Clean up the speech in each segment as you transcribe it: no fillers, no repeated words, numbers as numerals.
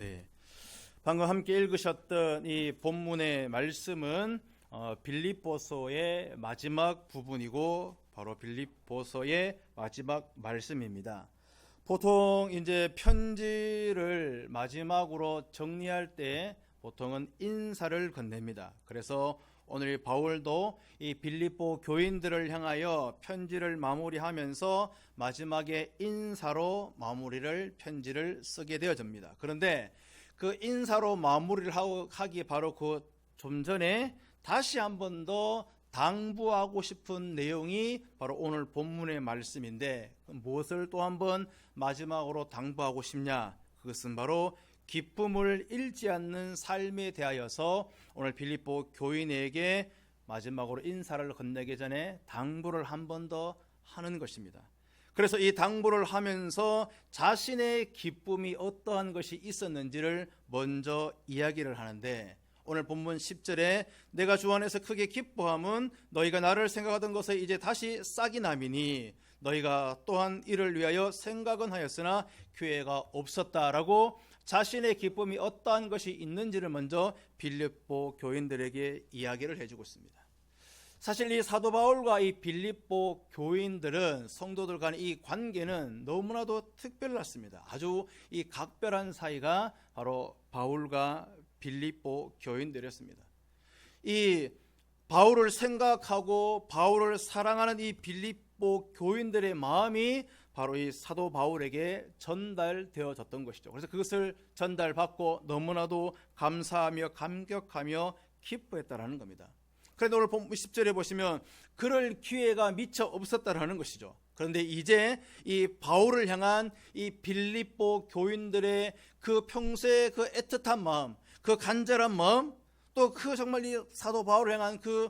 네. 방금 함께 읽으셨던 이 본문의 말씀은 빌립보서의 마지막 부분이고 바로 빌립보서의 마지막 말씀입니다. 보통 이제 편지를 마지막으로 정리할 때 보통은 인사를 건넵니다. 그래서 오늘 바울도 이 빌립보 교인들을 향하여 편지를 마무리하면서 마지막에 인사로 편지를 쓰게 되어집니다. 그런데 그 인사로 마무리를 하기 바로 그 좀 전에 다시 한 번 더 당부하고 싶은 내용이 바로 오늘 본문의 말씀인데, 무엇을 또 한 번 마지막으로 당부하고 싶냐? 그것은 바로 기쁨을 잃지 않는 삶에 대하여서 오늘 빌립보 교인에게 마지막으로 인사를 건네기 전에 당부를 한 번 더 하는 것입니다. 그래서 이 당부를 하면서 자신의 기쁨이 어떠한 것이 있었는지를 먼저 이야기를 하는데, 오늘 본문 10절에 내가 주 안에서 크게 기뻐함은 너희가 나를 생각하던 것에 이제 다시 싹이 남이니 너희가 또한 이를 위하여 생각은 하였으나 기회가 없었다라고 자신의 기쁨이 어떠한 것이 있는지를 먼저 빌립보 교인들에게 이야기를 해주고 있습니다. 사실 이 사도 바울과 이 빌립보 교인들은 성도들 간의 이 관계는 너무나도 특별했습니다. 아주 이 각별한 사이가 바로 바울과 빌립보 교인들이었습니다. 이 바울을 생각하고 바울을 사랑하는 이 빌립보 교인들의 마음이 바로 이 사도 바울에게 전달되어졌던 것이죠. 그래서 그것을 전달받고 너무나도 감사하며 감격하며 기뻐했다라는 겁니다. 그런데 오늘 10절에 보시면 그럴 기회가 미처 없었다라는 것이죠. 그런데 이제 이 바울을 향한 이 빌립보 교인들의 그 평소의 그 애틋한 마음, 그 간절한 마음, 또 그 정말 이 사도 바울을 향한 그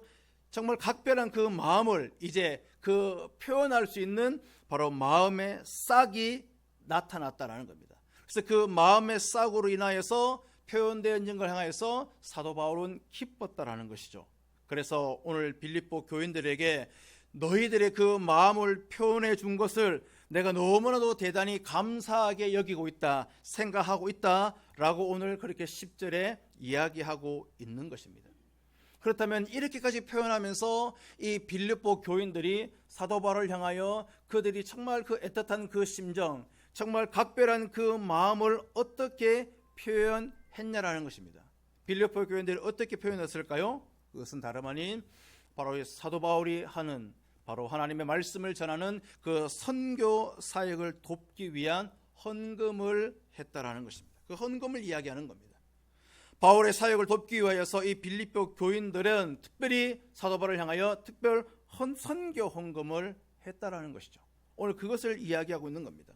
정말 각별한 그 마음을 이제 그 표현할 수 있는 바로 마음의 싹이 나타났다라는 겁니다. 그래서 그 마음의 싹으로 인하여서 표현되어 있는 걸 향해서 사도 바울은 기뻤다라는 것이죠. 그래서 오늘 빌립보 교인들에게 너희들의 그 마음을 표현해 준 것을 내가 너무나도 대단히 감사하게 여기고 있다, 생각하고 있다라고 오늘 그렇게 10절에 이야기하고 있는 것입니다. 그렇다면 이렇게까지 표현하면서 이 빌립보 교인들이 사도 바울을 향하여 그들이 정말 그 애틋한 그 심정, 정말 각별한 그 마음을 어떻게 표현했냐라는 것입니다. 빌립보 교인들이 어떻게 표현했을까요? 그것은 다름 아닌 바로 사도 바울이 하는 바로 하나님의 말씀을 전하는 그 선교 사역을 돕기 위한 헌금을 했다라는 것입니다. 그 헌금을 이야기하는 겁니다. 바울의 사역을 돕기 위하여서 이 빌립보 교인들은 특별히 사도 바울을 향하여 특별 선교 헌금을 했다라는 것이죠. 오늘 그것을 이야기하고 있는 겁니다.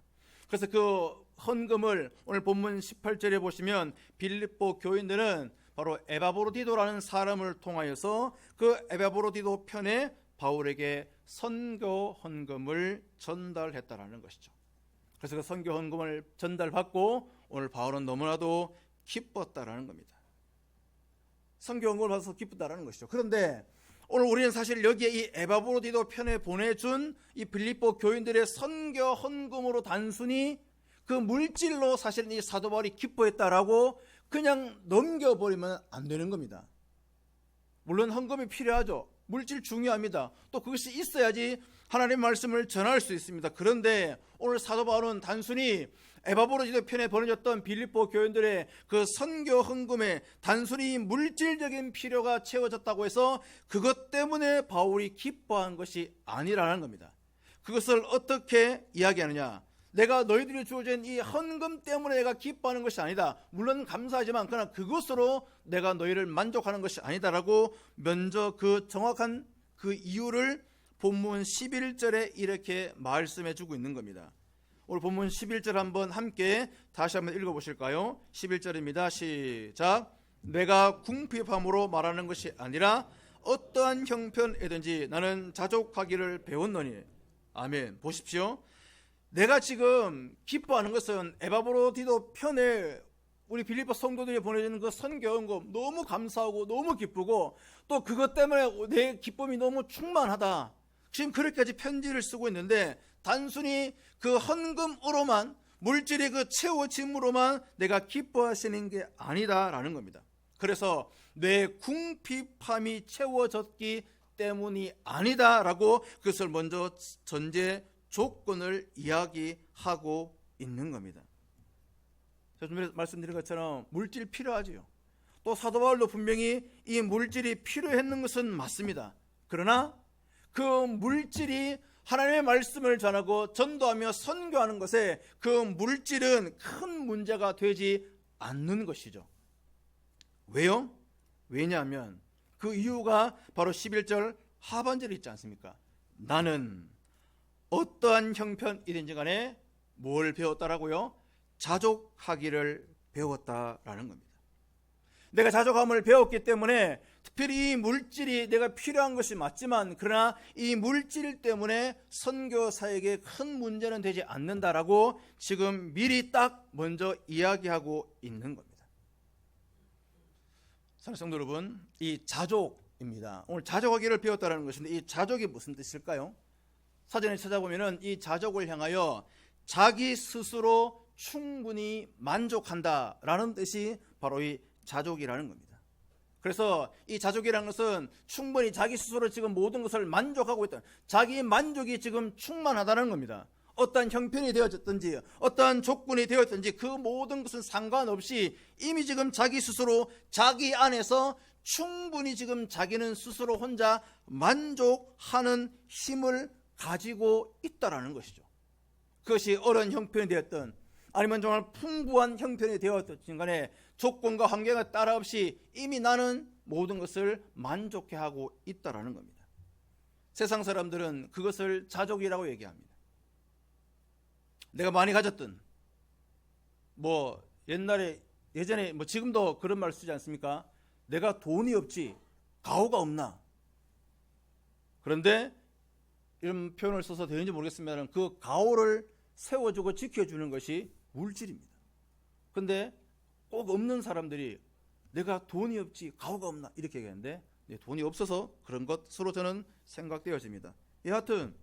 그래서 그 헌금을 오늘 본문 18절에 보시면 빌립보 교인들은 바로 에바브로디도라는 사람을 통하여서 그 에바브로디도 편에 바울에게 선교 헌금을 전달했다라는 것이죠. 그래서 그 선교 헌금을 전달받고 오늘 바울은 너무나도 기뻤다라는 겁니다. 선교 헌금을 받아서 기쁘다라는 것이죠. 그런데 오늘 우리는 사실 여기에 이 에바브로디도 편에 보내준 이 빌립보 교인들의 선교 헌금으로 단순히 그 물질로 사실 이 사도 바울이 기뻐했다라고 그냥 넘겨버리면 안 되는 겁니다. 물론 헌금이 필요하죠. 물질 중요합니다. 또 그것이 있어야지 하나님의 말씀을 전할 수 있습니다. 그런데 오늘 사도 바울은 단순히 에바브로디도 편에 보내졌던 빌립보 교인들의 그 선교 헌금에 단순히 물질적인 필요가 채워졌다고 해서 그것 때문에 바울이 기뻐한 것이 아니라는 겁니다. 그것을 어떻게 이야기하느냐? 내가 너희들이 주어진 이 헌금 때문에 내가 기뻐하는 것이 아니다. 물론 감사하지만 그러나 그것으로 내가 너희를 만족하는 것이 아니다라고 먼저 그 정확한 그 이유를 본문 11절에 이렇게 말씀해 주고 있는 겁니다. 오늘 본문 11절 한번 함께 다시 한번 읽어보실까요? 11절입니다. 시작. 내가 궁핍함으로 말하는 것이 아니라 어떠한 형편이든지 나는 자족하기를 배웠노니. 아멘. 보십시오. 내가 지금 기뻐하는 것은 에바브로디도 편에 우리 빌립보 성도들이 보내주는 그 선교 헌금 너무 감사하고 너무 기쁘고 또 그것 때문에 내 기쁨이 너무 충만하다. 지금 그렇게까지 편지를 쓰고 있는데 단순히 그 헌금으로만 물질이 그 채워짐으로만 내가 기뻐하시는 게 아니다라는 겁니다. 그래서 내 궁핍함이 채워졌기 때문이 아니다라고 그것을 먼저 전제 조건을 이야기하고 있는 겁니다. 제가 좀 말씀드린 것처럼 물질 필요하지요. 또 사도 바울도 분명히 이 물질이 필요했는 것은 맞습니다. 그러나 그 물질이 하나님의 말씀을 전하고 전도하며 선교하는 것에 그 물질은 큰 문제가 되지 않는 것이죠. 왜요? 왜냐하면 그 이유가 바로 11절 하반절에 있지 않습니까? 나는 어떠한 형편이든지 간에 뭘 배웠다라고요? 자족하기를 배웠다라는 겁니다. 내가 자족함을 배웠기 때문에 특별히 이 물질이 내가 필요한 것이 맞지만 그러나 이 물질 때문에 선교사에게 큰 문제는 되지 않는다라고 지금 미리 딱 먼저 이야기하고 있는 겁니다. 사랑하는 성도 여러분, 이 자족입니다. 오늘 자족하기를 배웠다는 것인데 이 자족이 무슨 뜻일까요? 사전에 찾아보면 이 자족을 향하여 자기 스스로 충분히 만족한다라는 뜻이 바로 이 자족이라는 겁니다. 그래서 이 자족이라는 것은 충분히 자기 스스로 지금 모든 것을 만족하고 있다. 자기 만족이 지금 충만하다는 겁니다. 어떠한 형편이 되어졌든지 어떠한 조건이 되었든지 그 모든 것은 상관없이 이미 지금 자기 스스로 자기 안에서 충분히 지금 자기는 스스로 혼자 만족하는 힘을 가지고 있다라는 것이죠. 그것이 어려운 형편이 되었든 아니면 정말 풍부한 형편이 되었든 간에 조건과 환경에 따라 없이 이미 나는 모든 것을 만족해하고 있다라는 겁니다. 세상 사람들은 그것을 자족이라고 얘기합니다. 내가 많이 가졌든 예전에 지금도 그런 말 쓰지 않습니까? 내가 돈이 없지 가오가 없나? 그런데 이런 표현을 써서 되는지 모르겠습니다만 그 가오를 세워주고 지켜주는 것이 물질입니다. 그런데 꼭 없는 사람들이 내가 돈이 없지 가오가 없나 이렇게 얘기하는데 돈이 없어서 그런 것으로 저는 생각되어집니다. 여하튼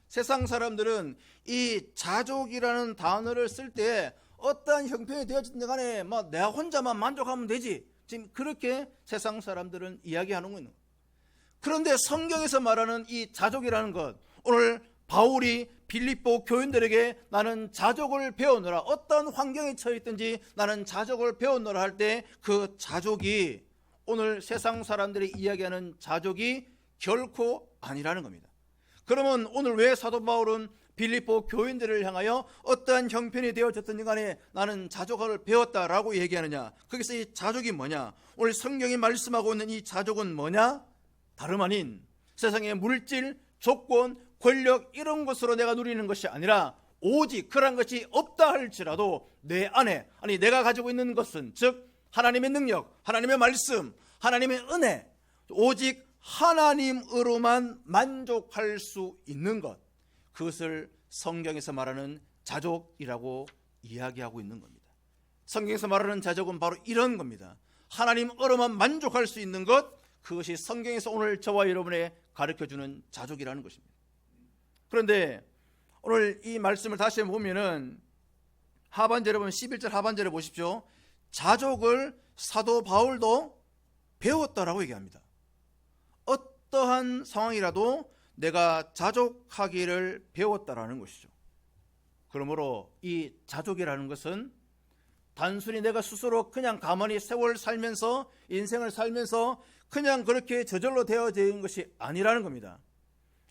세상 사람들은 이 자족이라는 단어를 쓸 때 어떠한 형편이 되어지든 간에 내가 혼자만 만족하면 되지 지금 그렇게 세상 사람들은 이야기하는 거예요. 그런데 성경에서 말하는 이 자족이라는 것, 오늘 바울이 빌립보 교인들에게 나는 자족을 배우노라, 어떤 환경에 처해 있든지 나는 자족을 배우노라 할 때 그 자족이 오늘 세상 사람들이 이야기하는 자족이 결코 아니라는 겁니다. 그러면 오늘 왜 사도 바울은 빌립보 교인들을 향하여 어떠한 형편이 되어졌든지 간에 나는 자족을 배웠다라고 얘기하느냐? 거기서 이 자족이 뭐냐? 오늘 성경이 말씀하고 있는 이 자족은 뭐냐? 다름 아닌 세상의 물질, 조건, 권력 이런 것으로 내가 누리는 것이 아니라 오직 그런 것이 없다 할지라도 내 안에 내가 가지고 있는 것은 즉 하나님의 능력, 하나님의 말씀, 하나님의 은혜, 오직 하나님으로만 만족할 수 있는 것, 그것을 성경에서 말하는 자족이라고 이야기하고 있는 겁니다. 성경에서 말하는 자족은 바로 이런 겁니다. 하나님으로만 만족할 수 있는 것, 그것이 성경에서 오늘 저와 여러분에 가르쳐주는 자족이라는 것입니다. 그런데 오늘 이 말씀을 다시 보면은 하반절에 보면 11절 하반절에 보십시오. 자족을 사도 바울도 배웠다라고 얘기합니다. 어떠한 상황이라도 내가 자족하기를 배웠다라는 것이죠. 그러므로 이 자족이라는 것은 단순히 내가 스스로 그냥 가만히 세월 살면서 인생을 살면서 그냥 그렇게 저절로 되어진 것이 아니라는 겁니다.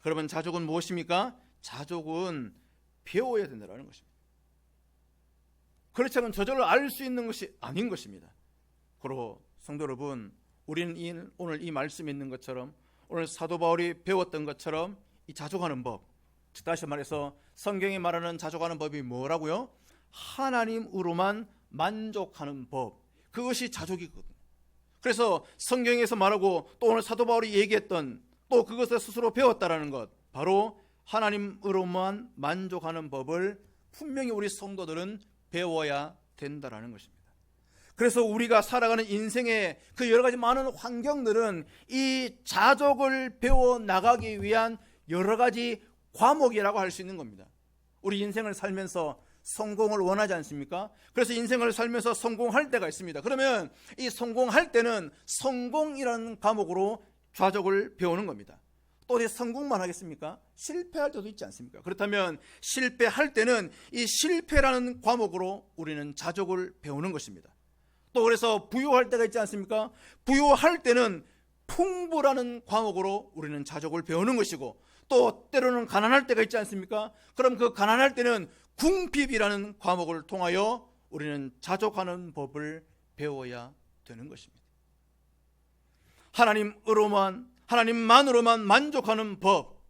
그러면 자족은 무엇입니까? 자족은 배워야 된다는 것입니다. 그렇지 않으면 저절로 알 수 있는 것이 아닌 것입니다. 그리고 성도 여러분, 우리는 오늘 이 말씀에 있는 것처럼 오늘 사도 바울이 배웠던 것처럼 이 자족하는 법, 즉 다시 말해서 성경이 말하는 자족하는 법이 뭐라고요? 하나님으로만 만족하는 법, 그것이 자족이거든요. 그래서 성경에서 말하고 또 오늘 사도 바울이 얘기했던 또 그것을 스스로 배웠다라는 것, 바로 하나님으로만 만족하는 법을 분명히 우리 성도들은 배워야 된다라는 것입니다. 그래서 우리가 살아가는 인생의 그 여러 가지 많은 환경들은 이 자족을 배워 나가기 위한 여러 가지 과목이라고 할 수 있는 겁니다. 우리 인생을 살면서 성공을 원하지 않습니까? 그래서 인생을 살면서 성공할 때가 있습니다. 그러면 이 성공할 때는 성공이라는 과목으로 좌족을 배우는 겁니다. 또 어디 성공만 하겠습니까? 실패할 때도 있지 않습니까? 그렇다면 실패할 때는 이 실패라는 과목으로 우리는 자족을 배우는 것입니다. 또 그래서 부유할 때가 있지 않습니까? 부유할 때는 풍부라는 과목으로 우리는 자족을 배우는 것이고, 또 때로는 가난할 때가 있지 않습니까? 그럼 그 가난할 때는 궁핍이라는 과목을 통하여 우리는 자족하는 법을 배워야 되는 것입니다. 하나님만으로만 만족하는 법,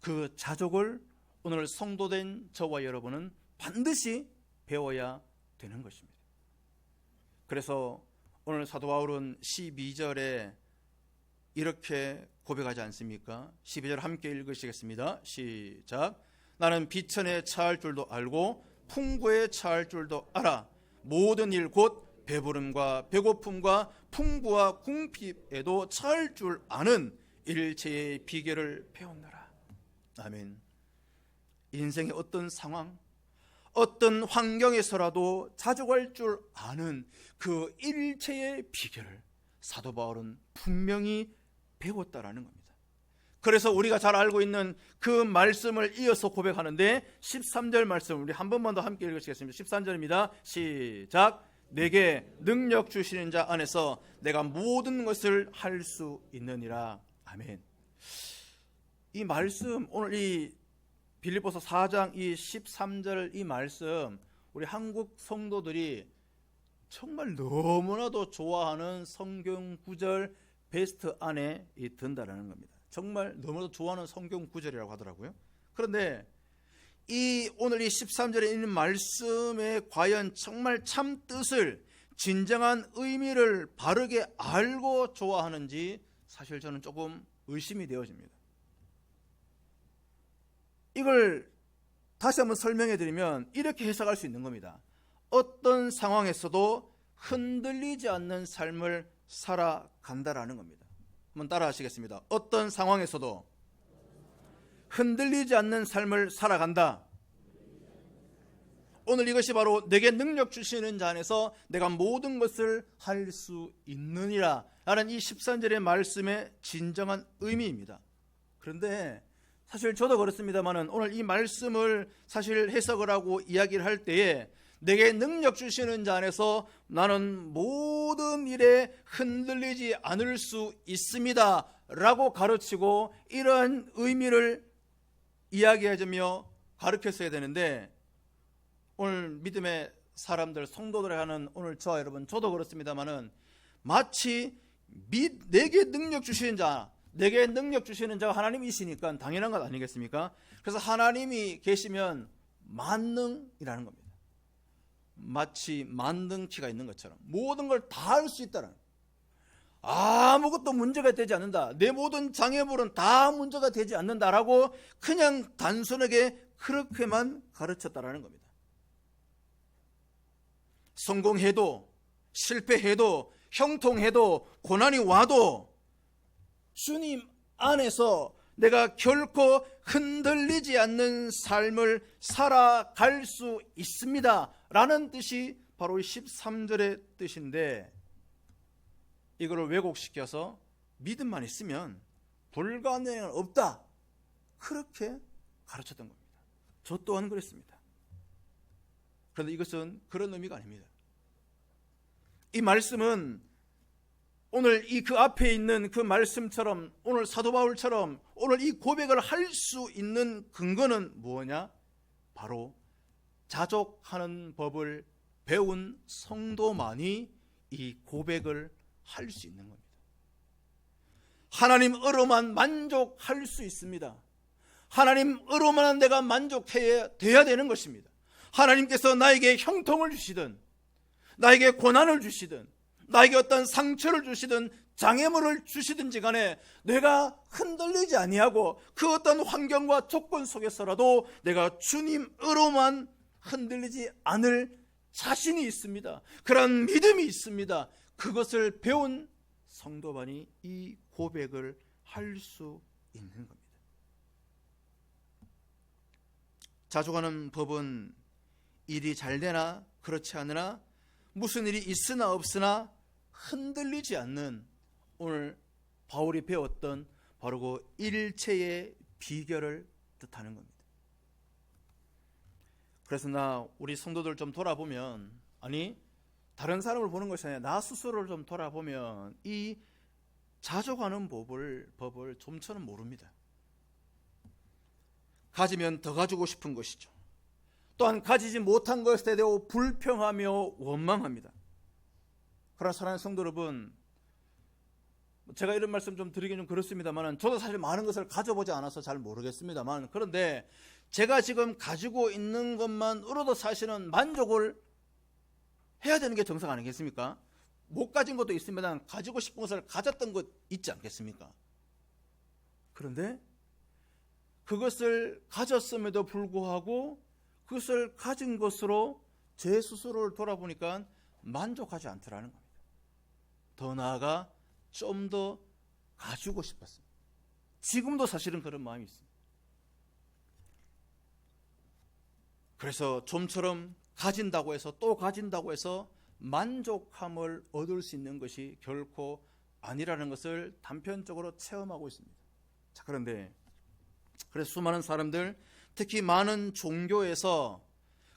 그 자족을 오늘 성도된 저와 여러분은 반드시 배워야 되는 것입니다. 그래서 오늘 사도 바울은 12절에 이렇게 고백하지 않습니까? 12절 함께 읽으시겠습니다. 시작. 나는 비천에 처할 줄도 알고 풍부에 처할 줄도 알아. 모든 일 곧 배부름과 배고픔과 풍부와 궁핍에도 처할 줄 아는 일체의 비결을 배웠노라. 아멘. 인생의 어떤 상황, 어떤 환경에서라도 자족할 줄 아는 그 일체의 비결을 사도 바울은 분명히 배웠다라는 겁니다. 그래서 우리가 잘 알고 있는 그 말씀을 이어서 고백하는데 13절 말씀 우리 한 번만 더 함께 읽으시겠습니다. 13절입니다. 시작. 내게 능력 주시는 자 안에서 내가 모든 것을 할 수 있느니라. 아멘. 이 말씀, 오늘 이 빌립보서 4장 이 13절 이 말씀, 우리 한국 성도들이 정말 너무나도 좋아하는 성경 구절 베스트 안에 든다라는 겁니다. 정말 너무나도 좋아하는 성경 구절이라고 하더라고요. 그런데 이 오늘 이 13절에 있는 말씀에 과연 정말 참 뜻을, 진정한 의미를 바르게 알고 좋아하는지 사실 저는 조금 의심이 되어집니다. 이걸 다시 한번 설명해 드리면 이렇게 해석할 수 있는 겁니다. 어떤 상황에서도 흔들리지 않는 삶을 살아간다라는 겁니다. 한번 따라 하시겠습니다. 어떤 상황에서도 흔들리지 않는 삶을 살아간다. 오늘 이것이 바로 내게 능력 주시는 자 안에서 내가 모든 것을 할 수 있느니라 라는 이 13절의 말씀의 진정한 의미입니다. 그런데 사실 저도 그렇습니다만 오늘 이 말씀을 사실 해석을 하고 이야기를 할 때에 내게 능력 주시는 자 안에서 나는 모든 일에 흔들리지 않을 수 있습니다 라고 가르치고 이런 의미를 이야기하자며 가르쳤어야 되는데, 오늘 믿음의 사람들, 성도들이 하는 오늘 저와 여러분, 저도 그렇습니다만은 마치 내게 능력 주시는 자, 내게 능력 주시는 자가 하나님이시니까 당연한 것 아니겠습니까? 그래서 하나님이 계시면 만능이라는 겁니다. 마치 만능키가 있는 것처럼 모든 걸 다 할 수 있다는, 아무것도 문제가 되지 않는다, 내 모든 장애물은 다 문제가 되지 않는다라고 그냥 단순하게 그렇게만 가르쳤다라는 겁니다. 성공해도 실패해도 형통해도 고난이 와도 주님 안에서 내가 결코 흔들리지 않는 삶을 살아갈 수 있습니다 라는 뜻이 바로 13절의 뜻인데, 이거를 왜곡시켜서 믿음만 있으면 불가능은 없다, 그렇게 가르쳤던 겁니다. 저 또한 그랬습니다. 그런데 이것은 그런 의미가 아닙니다. 이 말씀은 오늘 이 그 앞에 있는 그 말씀처럼, 오늘 사도 바울처럼 오늘 이 고백을 할 수 있는 근거는 뭐냐? 바로 자족하는 법을 배운 성도만이 이 고백을 할 수 있는 겁니다. 하나님으로만 만족할 수 있습니다. 하나님으로만 내가 만족해야 돼야 되는 것입니다. 하나님께서 나에게 형통을 주시든, 나에게 고난을 주시든, 나에게 어떤 상처를 주시든 장애물을 주시든지 간에 내가 흔들리지 아니하고 그 어떤 환경과 조건 속에서라도 내가 주님으로만 흔들리지 않을 자신이 있습니다. 그런 믿음이 있습니다. 그것을 배운 성도만이 이 고백을 할 수 있는 겁니다. 자족하는 법은 일이 잘 되나 그렇지 않으나 무슨 일이 있으나 없으나 흔들리지 않는 오늘 바울이 배웠던 바로 그 일체의 비결을 뜻하는 겁니다. 그래서 우리 성도들 좀 돌아보면, 아니 다른 사람을 보는 것이 아니라 나 스스로를 좀 돌아보면 이 자족하는 법을 좀처럼 모릅니다. 가지면 더 가지고 싶은 것이죠. 또한 가지지 못한 것에 대해 불평하며 원망합니다. 그러나 사랑하는 성도 여러분, 제가 이런 말씀 좀 드리긴 좀 그렇습니다만, 저도 사실 많은 것을 가져보지 않아서 잘 모르겠습니다만, 그런데 제가 지금 가지고 있는 것만으로도 사실은 만족을 해야 되는 게 정상 아니겠습니까? 못 가진 것도 있습니다. 가지고 싶은 것을 가졌던 것 있지 않겠습니까? 그런데 그것을 가졌음에도 불구하고 그것을 가진 것으로 제 스스로를 돌아보니까 만족하지 않더라는 겁니다. 더 나아가 좀 더 가지고 싶었습니다. 지금도 사실은 그런 마음이 있습니다. 그래서 좀처럼 가진다고 해서 또 가진다고 해서 만족함을 얻을 수 있는 것이 결코 아니라는 것을 단편적으로 체험하고 있습니다. 자, 그런데 그래서 수많은 사람들, 특히 많은 종교에서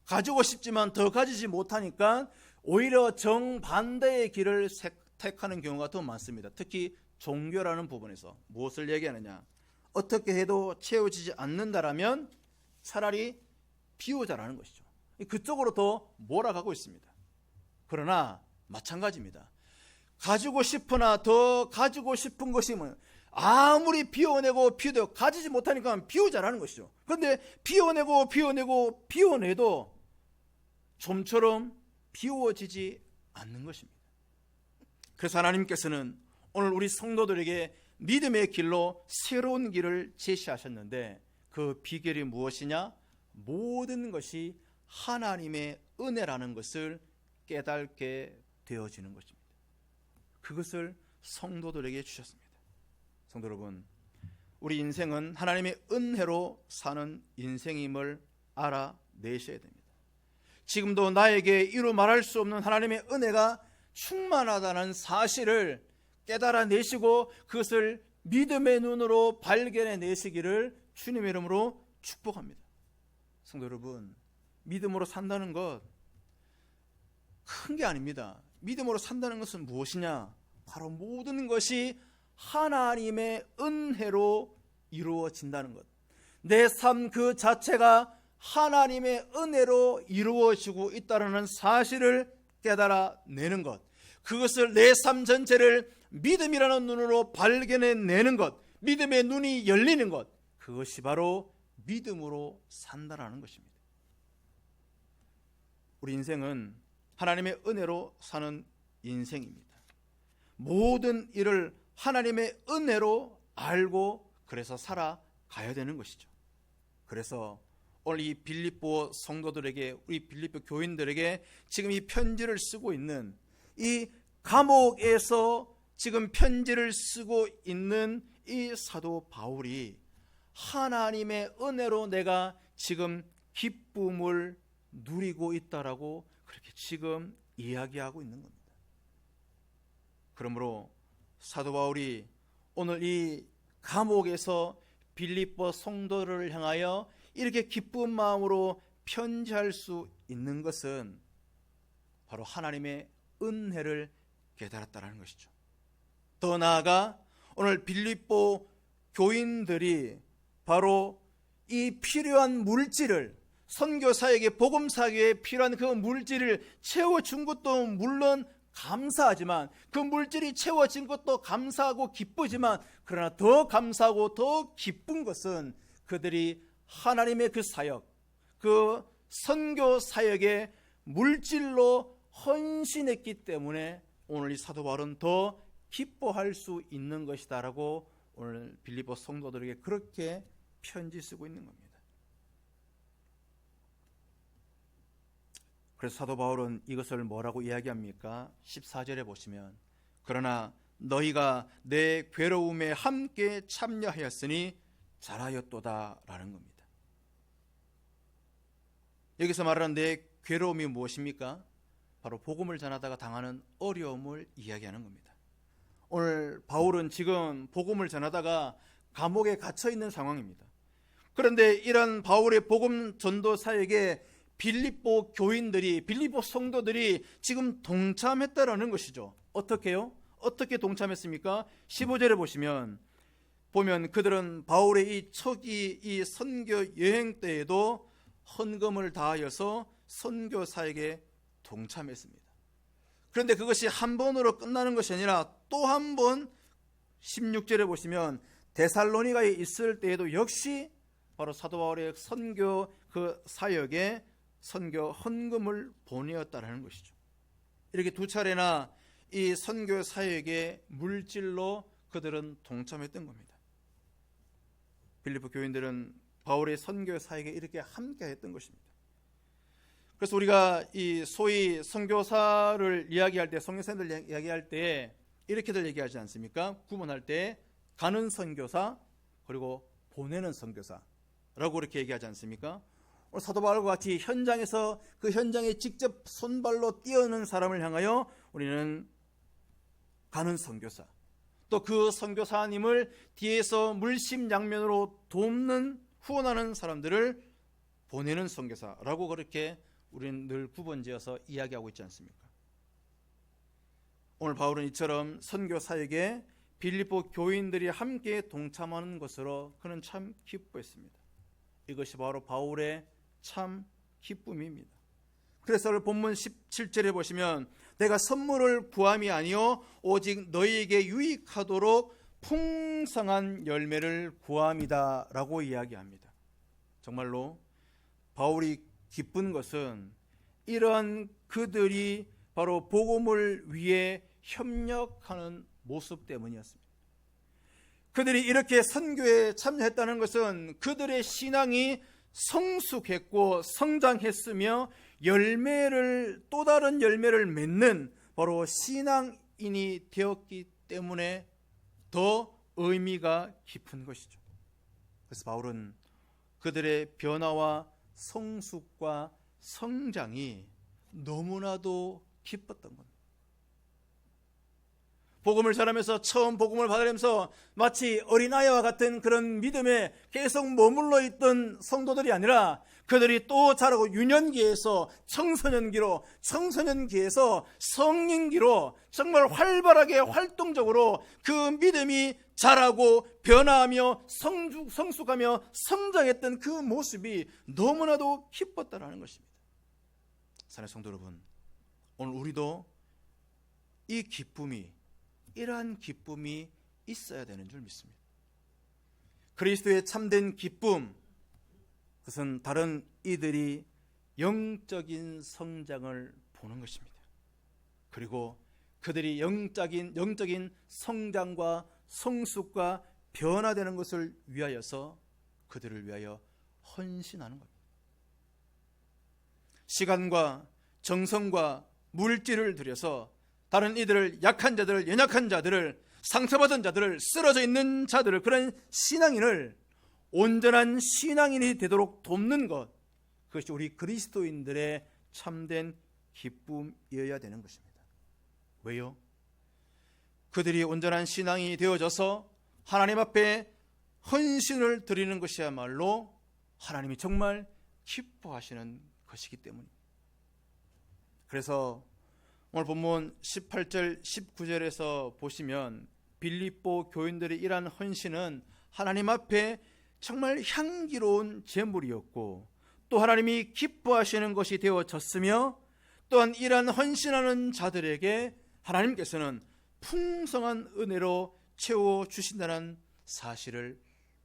가지고 싶지만 더 가지지 못하니까 오히려 정반대의 길을 택하는 경우가 더 많습니다. 특히 종교라는 부분에서 무엇을 얘기하느냐, 어떻게 해도 채워지지 않는다라면 차라리 비우자라는 것이죠. 그쪽으로 더 몰아가고 있습니다. 그러나 마찬가지입니다. 가지고 싶으나 더 가지고 싶은 것이 아무리 비워내고 비워내도 가지지 못하니까 비우자라는 것이죠. 그런데 비워내도 좀처럼 비워지지 않는 것입니다. 그래서 하나님께서는 오늘 우리 성도들에게 믿음의 길로 새로운 길을 제시하셨는데, 그 비결이 무엇이냐? 모든 것이 하나님의 은혜라는 것을 깨닫게 되어지는 것입니다. 그것을 성도들에게 주셨습니다. 성도 여러분, 우리 인생은 하나님의 은혜로 사는 인생임을 알아내셔야 됩니다. 지금도 나에게 이루 말할 수 없는 하나님의 은혜가 충만하다는 사실을 깨달아내시고 그것을 믿음의 눈으로 발견해내시기를 주님의 이름으로 축복합니다. 성도 여러분, 믿음으로 산다는 것 큰 게 아닙니다. 믿음으로 산다는 것은 무엇이냐? 바로 모든 것이 하나님의 은혜로 이루어진다는 것. 내 삶 그 자체가 하나님의 은혜로 이루어지고 있다는 사실을 깨달아내는 것, 그것을 내 삶 전체를 믿음이라는 눈으로 발견해내는 것, 믿음의 눈이 열리는 것, 그것이 바로 믿음으로 산다라는 것입니다. 우리 인생은 하나님의 은혜로 사는 인생입니다. 모든 일을 하나님의 은혜로 알고 그래서 살아가야 되는 것이죠. 그래서 오늘 이 빌립보 성도들에게, 우리 빌립보 교인들에게 지금 이 편지를 쓰고 있는, 이 감옥에서 지금 편지를 쓰고 있는 이 사도 바울이 하나님의 은혜로 내가 지금 기쁨을 누리고 있다라고 그렇게 지금 이야기하고 있는 겁니다. 그러므로 사도 바울이 오늘 이 감옥에서 빌립보 성도를 향하여 이렇게 기쁜 마음으로 편지할 수 있는 것은 바로 하나님의 은혜를 깨달았다는 것이죠. 더 나아가 오늘 빌립보 교인들이 바로 이 필요한 물질을, 선교사에게 복음사에게 필요한 그 물질을 채워준 것도 물론 감사하지만, 그 물질이 채워진 것도 감사하고 기쁘지만, 그러나 더 감사하고 더 기쁜 것은 그들이 하나님의 그 사역, 그 선교 사역에 물질로 헌신했기 때문에 오늘 이 사도 바울은 더 기뻐할 수 있는 것이다라고 오늘 빌립보 성도들에게 그렇게 편지 쓰고 있는 겁니다. 그래서 사도 바울은 이것을 뭐라고 이야기합니까? 14절에 보시면, 그러나 너희가 내 괴로움에 함께 참여하였으니 잘하였도다 라는 겁니다. 여기서 말하는 내 괴로움이 무엇입니까? 바로 복음을 전하다가 당하는 어려움을 이야기하는 겁니다. 오늘 바울은 지금 복음을 전하다가 감옥에 갇혀 있는 상황입니다. 그런데 이런 바울의 복음 전도 사역에 빌립보 교인들이, 빌립보 성도들이 지금 동참했다라는 것이죠. 어떻게요? 어떻게 동참했습니까? 15절에 보면 그들은 바울의 이 초기 이 선교 여행 때에도 헌금을 다하여서 선교 사역에 동참했습니다. 그런데 그것이 한 번으로 끝나는 것이 아니라 또 한 번 16절에 보시면 데살로니가에 있을 때에도 역시 바로 사도 바울의 선교 그 사역에 선교 헌금을 보내었다는 것이죠. 이렇게 두 차례나 이 선교 사역에 물질로 그들은 동참했던 겁니다. 빌립보 교인들은 바울의 선교 사역에 이렇게 함께 했던 것입니다. 그래서 우리가 이 소위 선교사를 이야기할 때, 선교사들 이야기할 때 이렇게들 얘기하지 않습니까? 구분할 때 가는 선교사 그리고 보내는 선교사라고 이렇게 얘기하지 않습니까? 사도 바울과 같이 현장에서 그 현장에 직접 손발로 뛰어오는 사람을 향하여 우리는 가는 선교사, 또 그 선교사님을 뒤에서 물심양면으로 돕는 후원하는 사람들을 보내는 선교사라고 그렇게 우리는 늘 구분지어서 이야기하고 있지 않습니까? 오늘 바울은 이처럼 선교 사역에 빌립보 교인들이 함께 동참하는 것으로 그는 참 기뻐했습니다. 이것이 바로 바울의 참 기쁨입니다. 그래서 오늘 본문 17절에 보시면 내가 선물을 구함이 아니요 오직 너희에게 유익하도록 풍성한 열매를 구함이다 라고 이야기합니다. 정말로 바울이 기쁜 것은 이러한 그들이 바로 복음을 위해 협력하는 모습 때문이었습니다. 그들이 이렇게 선교에 참여했다는 것은 그들의 신앙이 성숙했고 성장했으며 열매를, 또 다른 열매를 맺는 바로 신앙인이 되었기 때문에 더 의미가 깊은 것이죠. 그래서 바울은 그들의 변화와 성숙과 성장이 너무나도 기뻤던 겁니다. 복음을 전하면서 처음 복음을 받으면서 마치 어린아이와 같은 그런 믿음에 계속 머물러 있던 성도들이 아니라 그들이 또 자라고 유년기에서 청소년기로, 청소년기에서 성인기로 정말 활발하게 활동적으로 그 믿음이 자라고 변화하며 성숙하며 성장했던 그 모습이 너무나도 기뻤다는 것입니다. 사랑하는 성도 여러분, 오늘 우리도 이 기쁨이, 이러한 기쁨이 있어야 되는 줄 믿습니다. 그리스도의 참된 기쁨, 그것은 다른 이들이 영적인 성장을 보는 것입니다. 그리고 그들이 영적인 성장과 성숙과 변화되는 것을 위하여서 그들을 위하여 헌신하는 겁니다. 시간과 정성과 물질을 들여서 다른 이들을, 약한 자들을, 연약한 자들을, 상처받은 자들을, 쓰러져 있는 자들을, 그런 신앙인을 온전한 신앙인이 되도록 돕는 것, 그것이 우리 그리스도인들의 참된 기쁨이어야 되는 것입니다. 왜요? 그들이 온전한 신앙이 되어져서 하나님 앞에 헌신을 드리는 것이야말로 하나님이 정말 기뻐하시는 것이기 때문입니다. 그래서 오늘 본문 18절 19절에서 보시면 빌립보 교인들의 이러한 헌신은 하나님 앞에 정말 향기로운 제물이었고 또 하나님이 기뻐하시는 것이 되어졌으며 또한 이러한 헌신하는 자들에게 하나님께서는 풍성한 은혜로 채워주신다는 사실을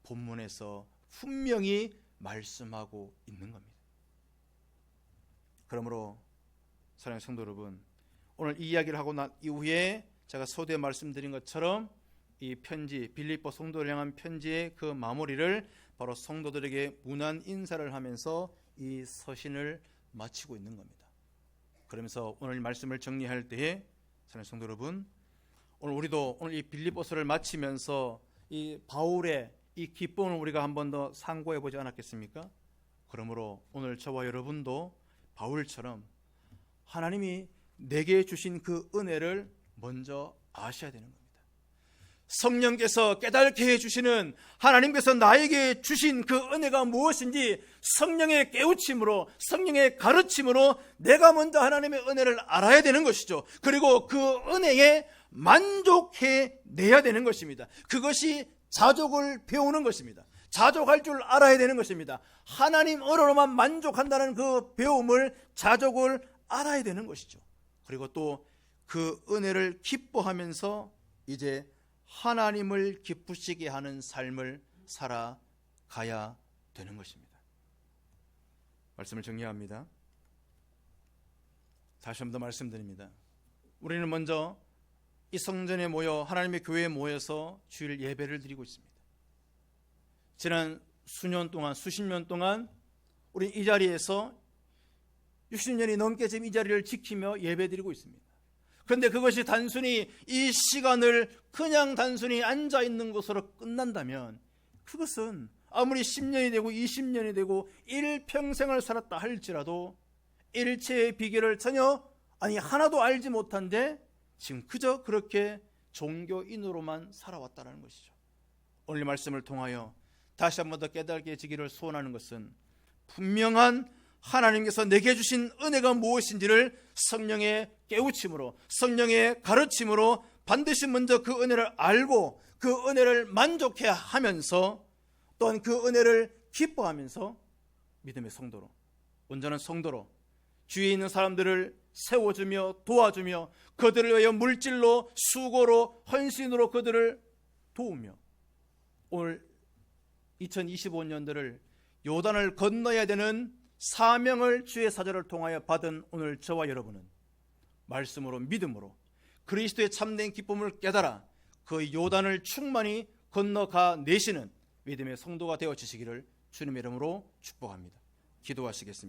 본문에서 분명히 말씀하고 있는 겁니다. 그러므로 사랑하는 성도 여러분, 오늘 이 이야기를 하고 난 이후에 제가 서두에 말씀드린 것처럼 이 편지, 빌립보 성도를 향한 편지의 그 마무리를 바로 성도들에게 문안 인사를 하면서 이 서신을 마치고 있는 겁니다. 그러면서 오늘 말씀을 정리할 때에 사랑하는 성도 여러분, 오늘 우리도 오늘 이 빌립보서를 마치면서 이 바울의 이 기쁨을 우리가 한 번 더 상고해 보지 않았겠습니까? 그러므로 오늘 저와 여러분도 바울처럼 하나님이 내게 주신 그 은혜를 먼저 아셔야 되는 겁니다. 성령께서 깨닫게 해주시는, 하나님께서 나에게 주신 그 은혜가 무엇인지 성령의 깨우침으로, 성령의 가르침으로 내가 먼저 하나님의 은혜를 알아야 되는 것이죠. 그리고 그 은혜에 만족해 내야 되는 것입니다. 그것이 자족을 배우는 것입니다. 자족할 줄 알아야 되는 것입니다. 하나님 은혜로만 만족한다는 그 배움을, 자족을 알아야 되는 것이죠. 그리고 또 그 은혜를 기뻐하면서 이제 하나님을 기쁘시게 하는 삶을 살아가야 되는 것입니다. 말씀을 정리합니다. 다시 한 번 더 말씀드립니다. 우리는 먼저 이 성전에 모여, 하나님의 교회에 모여서 주일 예배를 드리고 있습니다. 지난 수년 동안, 수십 년 동안 우리 이 자리에서 60년이 넘게 지금 이 자리를 지키며 예배 드리고 있습니다. 그런데 그것이 단순히 이 시간을 그냥 단순히 앉아있는 것으로 끝난다면 그것은 아무리 10년이 되고 20년이 되고 일평생을 살았다 할지라도 일체의 비결을 전혀, 아니 하나도 알지 못한데 지금 그저 그렇게 종교인으로만 살아왔다는 것이죠. 오늘 말씀을 통하여 다시 한 번 더 깨닫게 해지기를 소원하는 것은, 분명한 하나님께서 내게 주신 은혜가 무엇인지를 성령의 깨우침으로, 성령의 가르침으로 반드시 먼저 그 은혜를 알고 그 은혜를 만족해 하면서, 또한 그 은혜를 기뻐하면서 믿음의 성도로, 온전한 성도로 주위에 있는 사람들을 세워주며 도와주며 그들을 위하여 물질로, 수고로, 헌신으로 그들을 도우며 오늘 2025년도를 요단을 건너야 되는 사명을 주의 사절을 통하여 받은 오늘 저와 여러분은 말씀으로, 믿음으로 그리스도의 참된 기쁨을 깨달아 그 요단을 충만히 건너가 내시는 믿음의 성도가 되어지시기를 주님의 이름으로 축복합니다. 기도하시겠습니다.